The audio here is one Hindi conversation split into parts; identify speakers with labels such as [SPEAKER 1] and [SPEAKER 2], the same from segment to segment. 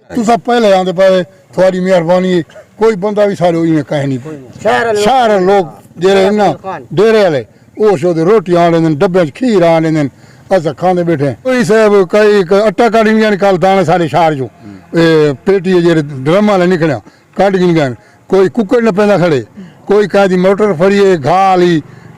[SPEAKER 1] तुसा पहले आंदे पाए थोड़ी मेहरबानी कोई बंदा भी सारे इवें कह नहीं शहर लोग जेरे ना डेरे वाले वो शोदे रोटी आने दिन डब्बे खीर आने दिन अस खाने बैठे कोई साहब कई आटा काट नहीं निकाल दाने सारे शहर जो पेटी जेरे ड्रम वाले निकलिया काट गिन गए कोई कुकर न पैदा खड़े कोई कह दी मोटर फड़िए घा ली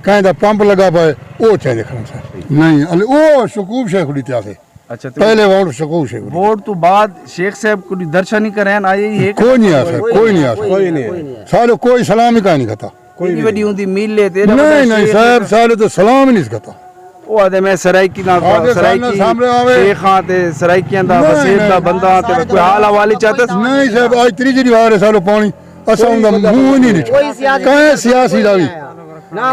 [SPEAKER 1] कह पंप लगा पाए वो चाहिए देखना सर नहीं अले वो शकूब शेख उड़ी थे
[SPEAKER 2] अच्छा तो
[SPEAKER 1] पहले वोट शकूब शेख
[SPEAKER 2] वोट तो बाद शेख साहब को दर्शन नहीं करे आए ये
[SPEAKER 1] कोई नहीं आ सर कोई नहीं आ सर
[SPEAKER 3] कोई नहीं
[SPEAKER 1] सारे कोई सलाम ही का नहीं खाता
[SPEAKER 2] कोई बड़ी होती मिल ले तेरे
[SPEAKER 1] नहीं नहीं साहब सारे तो सलाम ही नहीं खाता
[SPEAKER 2] ਉਹ ਆਦੇ ਮੈਂ ਸਰਾਇਕੀ ਨਾਲ ਸਰਾਇਕੀ ਸ਼ੇਖ ਹਾਂ ਤੇ ਸਰਾਇਕੀਆਂ ਦਾ ਵਸੀਰ ਦਾ ਬੰਦਾ ਤੇ ਕੋਈ ਹਾਲ ਹਵਾਲੇ ਚਾਹਤਾ
[SPEAKER 1] नहीं साहब आज तीसरी बार है सालो पानी असा उनका मुंह नहीं दिखा कहीं सियासी का भी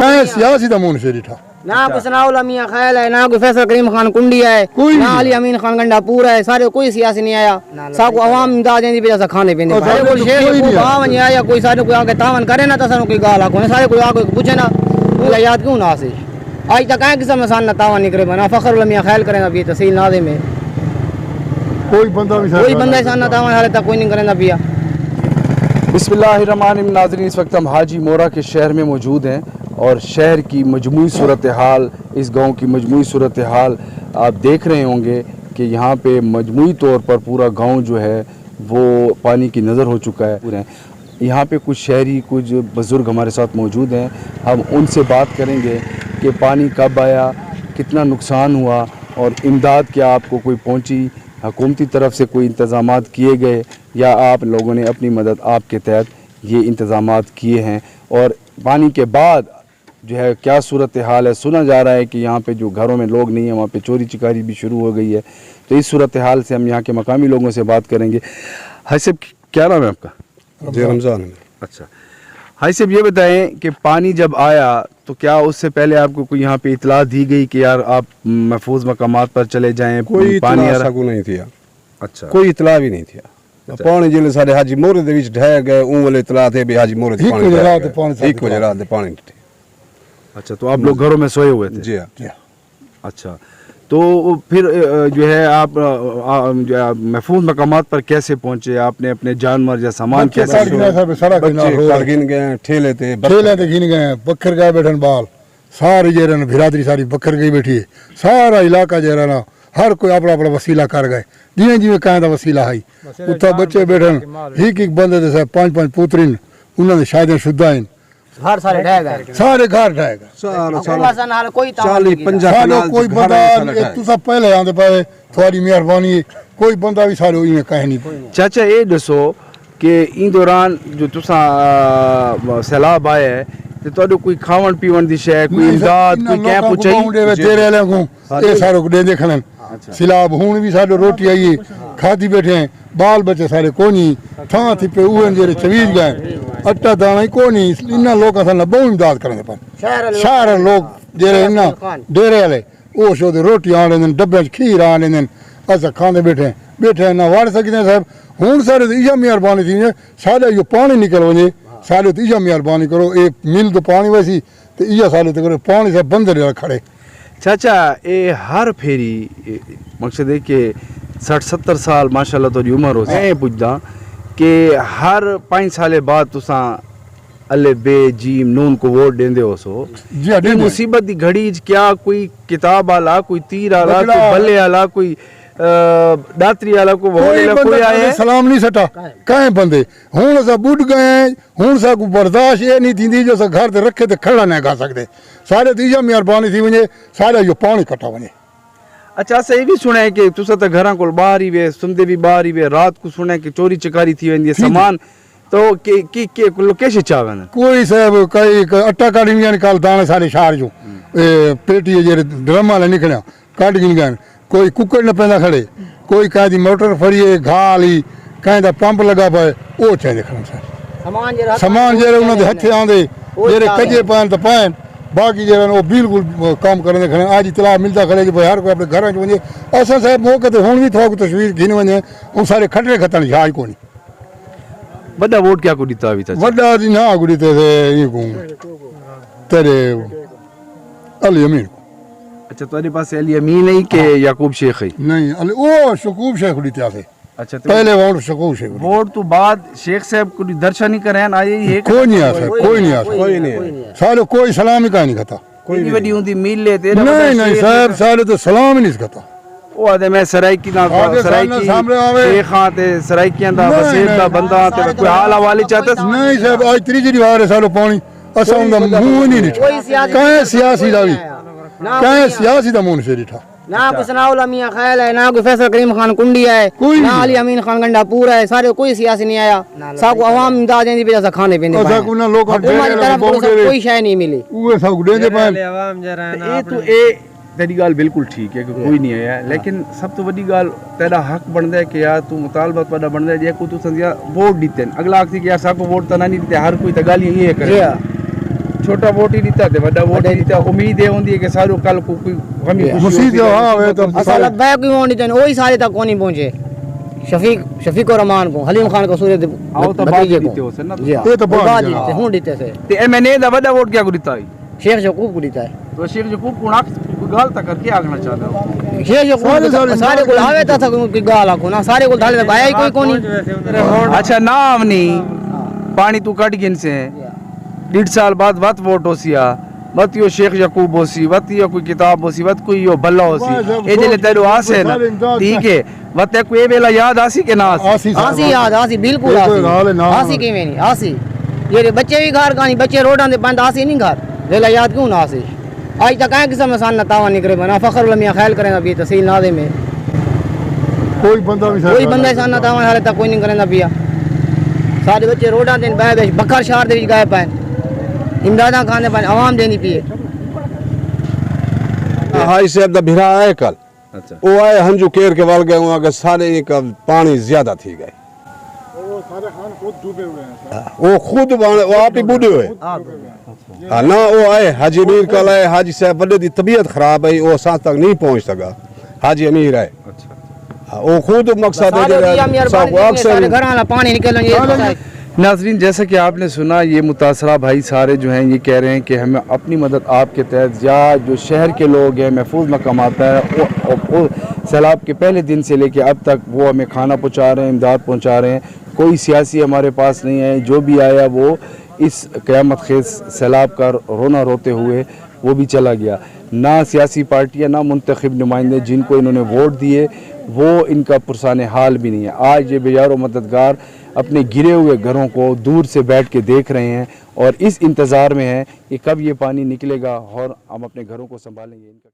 [SPEAKER 1] कहीं सियासी का मुंह से दिखा
[SPEAKER 4] ना कोई सनाउल्लाह मियां खैल है ना कोई फैसल करीम खान कुंडी है ना अली अमीन खान गंडा पूरा है सारे कोई सियासी नहीं आया सब अवाम इमदाद दी वजह से खाने पीने सारे कोई शेख को गांव नहीं आया कोई सारे कोई आके तावन करे ना तो सारे कोई गाल आको सारे कोई आके पूछे ना बोला याद क्यों ना से आज तक कहीं किस्म इंसान ना तावन निकले बना फखरुल्लाह मियां खैल करेगा भी तहसील नादे में
[SPEAKER 1] कोई बंदा इंसान ना तावन हाले तक कोई नहीं करेगा पिया।
[SPEAKER 2] बिस्मिल्लाहिर्रहमानिर्रहीम। नाज़रीन, इस वक्त हम हाजी मोरा के शहर में मौजूद हैं और शहर की मजमूई सूरत हाल, इस गांव की मजमूई सूरत हाल आप देख रहे होंगे कि यहाँ पे मजमूई तौर पर पूरा गांव जो है वो पानी की नज़र हो चुका है पूरे। यहाँ पे कुछ शहरी कुछ बुज़ुर्ग हमारे साथ मौजूद हैं, हम उनसे बात करेंगे कि पानी कब आया, कितना नुकसान हुआ और इमदाद क्या आपको कोई पहुँची, हुकूमती तरफ से कोई इंतज़ामात किए गए या आप लोगों ने अपनी मदद आपके तहत ये इंतज़ामात किए हैं, और पानी के बाद जो है क्या सूरत हाल है। सुना जा रहा है कि यहाँ पे जो घरों में लोग नहीं हैं वहाँ पे चोरी चिकारी भी शुरू हो गई है। तो इस सूरत हाल से हम यहाँ के मकामी लोगों से बात करेंगे। हाई साहब, क्या नाम है आपका?
[SPEAKER 3] जी, रमज़ान।
[SPEAKER 2] अच्छा हाई साहब, ये बताएं कि पानी जब आया तो क्या उससे पहले आपको कोई यहाँ पे इतला दी गई कि यार आप महफूज मकामात पर चले जाएं?
[SPEAKER 3] कोई
[SPEAKER 2] पानी
[SPEAKER 3] नहीं थी।
[SPEAKER 2] अच्छा,
[SPEAKER 3] कोई इतला भी नहीं थी। पानी जिले सारे हाजी मोरे दे विच ढह गए उन वाले इतला थे भी हाजी मोरे
[SPEAKER 1] एक बजे रात दे पानी।
[SPEAKER 2] अच्छा, तो आप लोग घरों में सोए हुए थे?
[SPEAKER 3] जी हाँ।
[SPEAKER 2] अच्छा, तो फिर जो है आप महफूज मकामात पर कैसे पहुंचे? आपने अपने जानवर या सामान कैसे
[SPEAKER 3] गिन गए? ठेले थे
[SPEAKER 1] गिन गए, बखर गए बैठन बाल सारी जेरन बिरादरी सारी बखर गई बैठी है, सारा इलाका जेरा ना हर कोई अपना अपना वसीला कर गए, जिवें जिवें कहें दा वसीला है। उत्थे बच्चे बैठन एक बंदे दे साहब 5-5 पुत्रिन उन्होंने शायद शुद्धा हैं,
[SPEAKER 4] घर सारे ढह गए,
[SPEAKER 1] सारे घर ढह गए।
[SPEAKER 4] कोई
[SPEAKER 3] 40-50
[SPEAKER 1] कोई बंदा तुसा पहले आंदे पाए थोड़ी मेहरबानी कोई बंदा भी सारे इवें कह नहीं।
[SPEAKER 2] चाचा ये दसो कि इन दौरान जो तुसा सैलाब आया है ते तोड़ो कोई खावन पीवन दी शय कोई इमदाद कोई क्या पुछई
[SPEAKER 1] तेरे वाले को ये सारे को दे देखन सिलाब हुन भी साडो रोटी आई खादी बैठे हैं, बाल बच्चे सारे कोनी थां थी पे उहन जेरे चवीज गए आटा दाना कोनी। इन्ना लोग असल बहुत इमदाद करने पर शहर लोग जेरे इन्ना डेरे वाले वो शोदे रोटी आने दिन डब्बे खीर आने दिन अस खाने बैठे ना वाड़ सकते साहब। हुन सारे इया मेहरबानी थी सारे यो पानी निकल वने सारे तो इया मेहरबानी करो ये मिल तो पानी वैसी तो इया सारे तो करो पानी से बंदर खड़े।
[SPEAKER 2] चाचा ये हर फेरी मकसद है कि 60-70 साल माशाल्लाह तो उम्र हो मैं पुछदा कि हर 5 साल बाद तुसा अले बे जीम नून को वोट देंदे हो सो जी मुसीबत दी घड़ी क्या कोई किताब आला कोई तीर आला कोई बल्ले आला कोई दातरी वाला को कोई आए
[SPEAKER 1] सलाम नहीं सटा कहे बंदे हुन असा बुढ़ गए हुन सा को बर्दाश्त ये नहीं थी जो घर ते रखे ते खड़ा नहीं गा सकते सारे तीजा मेहरबानी थी वने सारे यो पानी कटा वने।
[SPEAKER 2] अच्छा, सही भी सुना है कि तुसा तो घरा को बाहर ही वे सुनते भी बाहर ही वे रात को सुना है कि चोरी चकारी थी वेंदी सामान तो के लोकेशन चावन
[SPEAKER 1] कोई साहब कई आटा काटी निकाल दाने सारे शहर जो पेटी जे ड्रम वाले निकलिया काट गिन गए कोई कुकर न पैदा खड़े कोई कह दी मोटर फड़िए घा ली कहें पंप लगा पाए वो चाहिए देखना सर सामान जेरे उन्होंने हथे आंदे जेरे कजे पान तो पान बाकी जेरे वो बिल्कुल काम करने खड़े। आज इतला मिलता खड़े कि भाई हर कोई अपने घर च वने असा साहब मौके ते हुन भी थोक तस्वीर घिन वने उन सारे खटरे खतन जहाज कोनी
[SPEAKER 2] बड़ा वोट क्या को दिता अभी तक
[SPEAKER 1] बड़ा दी ना गुड़ी ते ये को तेरे अली अमीन।
[SPEAKER 2] अच्छा, तुम्हारे पास अली अमीन है कि याकूब शेख है?
[SPEAKER 1] नहीं अली वो शकूब शेख उड़ी थे
[SPEAKER 2] अच्छा तो
[SPEAKER 1] पहले वोट सकूश है
[SPEAKER 2] वोट तो बाद शेख साहब को दर्शन ही करें आए ये
[SPEAKER 1] कोई नहीं आ सकता, कोई नहीं आ सकता,
[SPEAKER 3] कोई नहीं
[SPEAKER 1] सालो कोई सलाम ही का नहीं खाता।
[SPEAKER 2] कोई बड़ी होती मिल लेते
[SPEAKER 1] नहीं नहीं साहब सालो तो सलाम ही नहीं खाता।
[SPEAKER 2] ਉਹ ਆਦੇ ਮੈਂ ਸਰਾਇਕੀ ਨਾਲ
[SPEAKER 1] ਆਗੇ
[SPEAKER 2] ਸਰਾਇਕੀ
[SPEAKER 1] ਸਾਹਮਣੇ ਆਵੇ।
[SPEAKER 2] ਸ਼ੇਖਾਂ ਤੇ ਸਰਾਇਕੀਆਂ ਦਾ ਵਸੀਰ ਦਾ ਬੰਦਾ ਤੇ ਕੋਈ ਹਾਲ ਹਵਾਲੇ ਚਾਹਤਾ
[SPEAKER 1] नहीं साहब आज तीसरी बार है सालो पानी असा उनका मुंह नहीं निठा
[SPEAKER 4] कोई सियासी
[SPEAKER 1] कहे सियासी दा भी
[SPEAKER 4] ना
[SPEAKER 1] कहे सियासी दा मुंह से निठा
[SPEAKER 4] ना कोई सनाउल्लाह मियां खैल है, ना कोई फैसल करीम खान कुंडी है,
[SPEAKER 1] कोई
[SPEAKER 4] ना
[SPEAKER 1] नहीं।
[SPEAKER 4] अली अमीन खान गंडा पूरा है, सारे कोई सियासी नहीं आया। सबको अवाम इमदाद देंदी पे जैसा खाने पीने
[SPEAKER 1] असा को ना लोग
[SPEAKER 4] हुकूमत की तरफ कोई शय नहीं मिली।
[SPEAKER 1] वो सब देंदे पाए
[SPEAKER 2] ਇਹ ਤੋਂ ਇਹ तेरी गाल बिल्कुल ठीक है कि कोई नहीं आया लेकिन सब तो बड़ी गाल तेरा हक बनता है कि यार तू मुतालबा पड़ा बनता है जे को तू संजिया वोट दीते अगला आखती कि यार साको वोट तो नहीं देते हर कोई तो गाली ये करे छोटा वोट ही देता है बड़ा वोट नहीं देता उम्मीद है होती है कि सारो कल को कोई गमी
[SPEAKER 1] मुसीबत हां वे तो
[SPEAKER 4] असल बैक की होनी चाहिए वही सारे तक को नहीं पहुंचे। शफीक और रहमान को, हलीम खान को, सूर्य
[SPEAKER 2] आओ तो बात देते हो सर ना
[SPEAKER 1] ये तो बात
[SPEAKER 4] बाद देते हूं देते से
[SPEAKER 2] ते एमएनए दा बड़ा वोट क्या गुरीता है
[SPEAKER 4] शेख यकूब को देता है।
[SPEAKER 2] तो शेख यकूब को ना गाल तक करके आगना चाहता हूं
[SPEAKER 4] शेख यकूब सारे को आवे था कि गाल को ना सारे को ढाले आया ही कोई कोनी।
[SPEAKER 2] अच्छा नाम नहीं पानी तू कट गिन से 1.5 साल बाद वत वोट होसिया वत यो शेख यकूब होसी वत यो कोई किताब होसी वत कोई यो भल्ला होसी ए जेले तेरो आसे ना ठीक है वत कोई वेला याद आसी के ना आसी
[SPEAKER 4] आसी याद आसी बिल्कुल आसी किवें नहीं आसी ये बच्चे भी घर का नहीं बच्चे रोडां दे बंद आसी नहीं घर वेला याद क्यों ना आसी आज तक कहीं किस्म सान ना तावा निकरे बना फखर मियां ख्याल करेगा भी तहसील नादे में
[SPEAKER 1] कोई बंदा भी
[SPEAKER 4] कोई बंदा सान ना तावा हाले तक कोई नहीं करेंदा पिया सारे बच्चे रोडां दे बह बखर शहर दे विच गए पे इमदादा खाने पे आवाम देनी पिए।
[SPEAKER 3] हाई साहब दा भिरा आए कल
[SPEAKER 2] अच्छा
[SPEAKER 3] वो आए हंजू केर के वल गए वहां के सारे का पानी ज्यादा थी गए
[SPEAKER 1] वो सारे खान खुद डूबे हुए हैं
[SPEAKER 3] वो खुद वो आप ही बूढ़े हुए हाँ ना वो आए हाजी अमीर कल आए हाजी साहब बड़े दी तबीयत खराब है वो साथ तक नहीं पहुंच सका हाजी अमीर आए
[SPEAKER 2] अच्छा
[SPEAKER 3] वो खुद मकसद है
[SPEAKER 4] सारे घर वाला पानी निकल
[SPEAKER 2] नाजरीन जैसा कि आपने सुना ये मुतासरा भाई सारे जो हैं ये कह रहे हैं कि हमें अपनी मदद आपके तहत या जो शहर के लोग हैं महफूज मकाम आता है वो सैलाब के पहले दिन से लेके अब तक वो हमें खाना पहुंचा रहे हैं इमदाद पहुंचा रहे हैं। कोई सियासी हमारे पास नहीं है, जो भी आया वो इस क़यामत खेज़ सैलाब का रोना रोते हुए वो भी चला गया। ना सियासी पार्टियाँ ना मुंतखब नुमाइंदे जिनको इन्होंने वोट दिए वो इनका पुरसाने हाल भी नहीं है। आज ये बेयारो मददगार अपने गिरे हुए घरों को दूर से बैठ के देख रहे हैं और इस इंतज़ार में हैं कि कब ये पानी निकलेगा और हम अपने घरों को संभालेंगे।